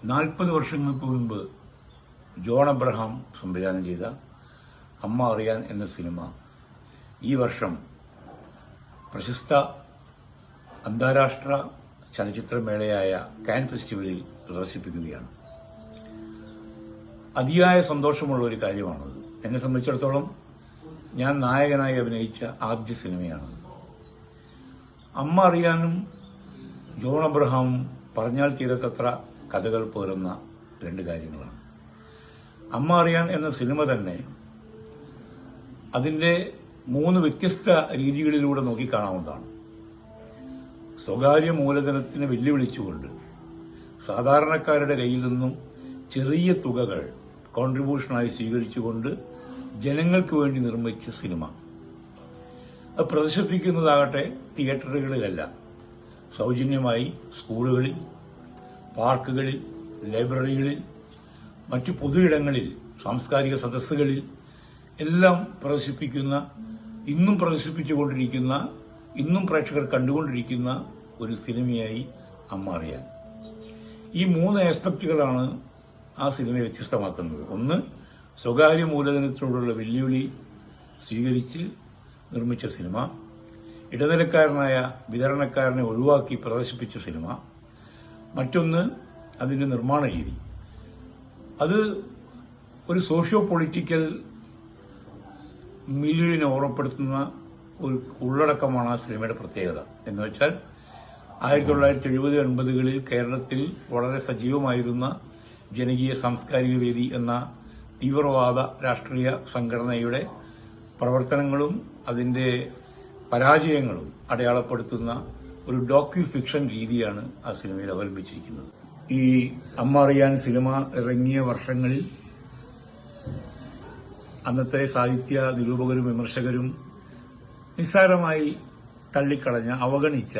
40 വർഷങ്ങൾക്ക് മുൻപ് John Abraham സംവിധാനം ചെയ്ത അമ്മ അറിയാൻ എന്ന സിനിമ ഈ വർഷം പ്രശസ്ത അന്താരാഷ്ട്ര ചലച്ചിത്രമേളയായ കാൻ ഫെസ്റ്റിവലിൽ പ്രദർശിപ്പിക്കുകയാണ്. അതിയായ സന്തോഷമുള്ള ഒരു കാര്യമാണത്. എന്നെ സംബന്ധിച്ചിടത്തോളം ഞാൻ നായകനായി അഭിനയിച്ച ആദ്യ സിനിമയാണത്. അമ്മ അറിയാനും ജോൺ അബ്രഹാമും പറഞ്ഞാൽ തീരത്തത്ര കഥകൾ പേറുന്ന രണ്ട് കാര്യങ്ങളാണ്. അമ്മ അറിയാൻ എന്ന സിനിമ തന്നെ അതിൻ്റെ 3 വ്യത്യസ്ത രീതികളിലൂടെ നോക്കിക്കാണാവുന്നതാണ്. സ്വകാര്യ മൂലധനത്തിന് വെല്ലുവിളിച്ചുകൊണ്ട് സാധാരണക്കാരുടെ കയ്യിൽ നിന്നും ചെറിയ തുകകൾ കോൺട്രിബ്യൂഷനായി സ്വീകരിച്ചുകൊണ്ട് ജനങ്ങൾക്ക് വേണ്ടി നിർമ്മിച്ച സിനിമ. അത് പ്രദർശിപ്പിക്കുന്നതാകട്ടെ തിയേറ്ററുകളിലല്ല, സൗജന്യമായി സ്കൂളുകളിൽ, പാർക്കുകളിൽ, ലൈബ്രറികളിൽ, മറ്റു പൊതുയിടങ്ങളിൽ, സാംസ്കാരിക സദസ്സുകളിൽ എല്ലാം പ്രദർശിപ്പിക്കുന്ന, ഇന്നും പ്രദർശിപ്പിച്ചുകൊണ്ടിരിക്കുന്ന, ഇന്നും പ്രേക്ഷകർ കണ്ടുകൊണ്ടിരിക്കുന്ന ഒരു സിനിമയായി അമ്മ അറിയാൻ. ഈ 3 ആസ്പെക്റ്റുകളാണ് ആ സിനിമയെ വ്യത്യസ്തമാക്കുന്നത്. ഒന്ന്, സ്വകാര്യ മൂലധനത്തിനോടുള്ള വെല്ലുവിളി സ്വീകരിച്ച് നിർമ്മിച്ച സിനിമ. ഇടനിലക്കാരനായ വിതരണക്കാരനെ ഒഴിവാക്കി പ്രദർശിപ്പിച്ച സിനിമ. മറ്റൊന്ന്, അതിന്റെ നിർമ്മാണ രീതി. അത് ഒരു സോഷ്യോ പൊളിറ്റിക്കൽ മില്ലിനെ ഓർമ്മപ്പെടുത്തുന്ന ഒരു ഉള്ളടക്കമാണ് ആ സിനിമയുടെ പ്രത്യേകത. എന്ന് വെച്ചാൽ 1970-80കളിൽ കേരളത്തിൽ വളരെ സജീവമായിരുന്ന ജനകീയ സാംസ്കാരിക വേദി എന്ന തീവ്രവാദ രാഷ്ട്രീയ സംഘടനയുടെ പ്രവർത്തനങ്ങളും അതിന്റെ പരാജയങ്ങളും അടയാളപ്പെടുത്തുന്ന ഒരു ഡോക്യു ഫിക്ഷൻ രീതിയാണ് ആ സിനിമയിൽ അവലംബിച്ചിരിക്കുന്നത്. ഈ അമ്മ അറിയാൻ സിനിമ ഇറങ്ങിയ വർഷങ്ങളിൽ അന്നത്തെ സാഹിത്യ നിരൂപകരും വിമർശകരും നിസ്സാരമായി തള്ളിക്കളഞ്ഞ, അവഗണിച്ച,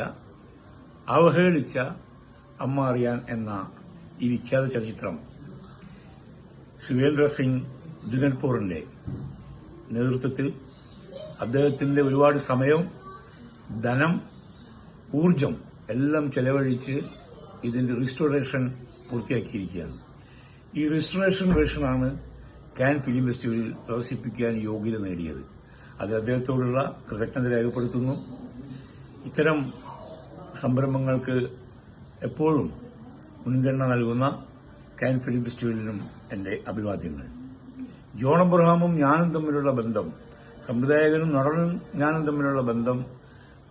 അവഹേളിച്ച അമ്മ അറിയാൻ എന്ന ഈ വിഖ്യാത ചലച്ചിത്രം ശിവേന്ദ്ര സിംഗ് ദുനൻപൂറിന്റെ നേതൃത്വത്തിൽ അദ്ദേഹത്തിന്റെ ഒരുപാട് സമയം, ധനം, ഊർജം എല്ലാം ചെലവഴിച്ച് ഇതിന്റെ റീസ്റ്റോറേഷൻ പൂർത്തിയാക്കിയിരിക്കുകയാണ്. ഈ റീസ്റ്റോറേഷൻ വേർഷനാണ് കാൻ ഫിലിം ഫെസ്റ്റിവലിൽ പ്രദർശിപ്പിക്കാൻ യോഗ്യത നേടിയത്. അത് അദ്ദേഹത്തോടുള്ള കൃതജ്ഞത രേഖപ്പെടുത്തുന്നു. ഇത്തരം സംരംഭങ്ങൾക്ക് എപ്പോഴും മുൻഗണന നൽകുന്ന കാൻ ഫിലിം ഫെസ്റ്റിവലിനും എന്റെ അഭിവാദ്യങ്ങൾ. ജോൺ അബ്രഹാമും ഞാനും തമ്മിലുള്ള ബന്ധം, സംവിധായകനും നടനും ഞാനും തമ്മിലുള്ള ബന്ധം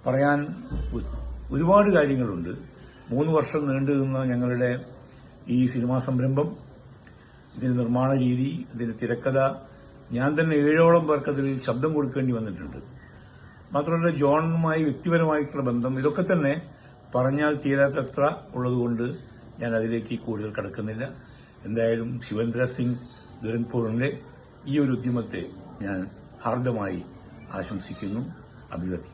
പറയാൻ ഒരുപാട് കാര്യങ്ങളുണ്ട്. 3 വർഷം നീണ്ടുനിന്ന ഞങ്ങളുടെ ഈ സിനിമാ സംരംഭം, ഇതിന്റെ നിർമ്മാണ രീതി, ഇതിന്റെ തിരക്കഥ, ഞാൻ തന്നെ 7ഓളം പേർക്ക് അതിൽ ശബ്ദം കൊടുക്കേണ്ടി വന്നിട്ടുണ്ട്. മാത്രമല്ല ജോണുമായി വ്യക്തിപരമായിട്ടുള്ള ബന്ധം, ഇതൊക്കെ തന്നെ പറഞ്ഞാൽ തീരാത്തത്ര ഉള്ളതുകൊണ്ട് ഞാൻ അതിലേക്ക് കൂടുതൽ കടക്കുന്നില്ല. എന്തായാലും ശിവേന്ദ്ര സിംഗ് ദുരൻപൂറിന്റെ ഈ ഒരു ഉദ്യമത്തെ ഞാൻ ഹാർദമായി ആശംസിക്കുന്നു, അഭിവന്ദിക്കുന്നു.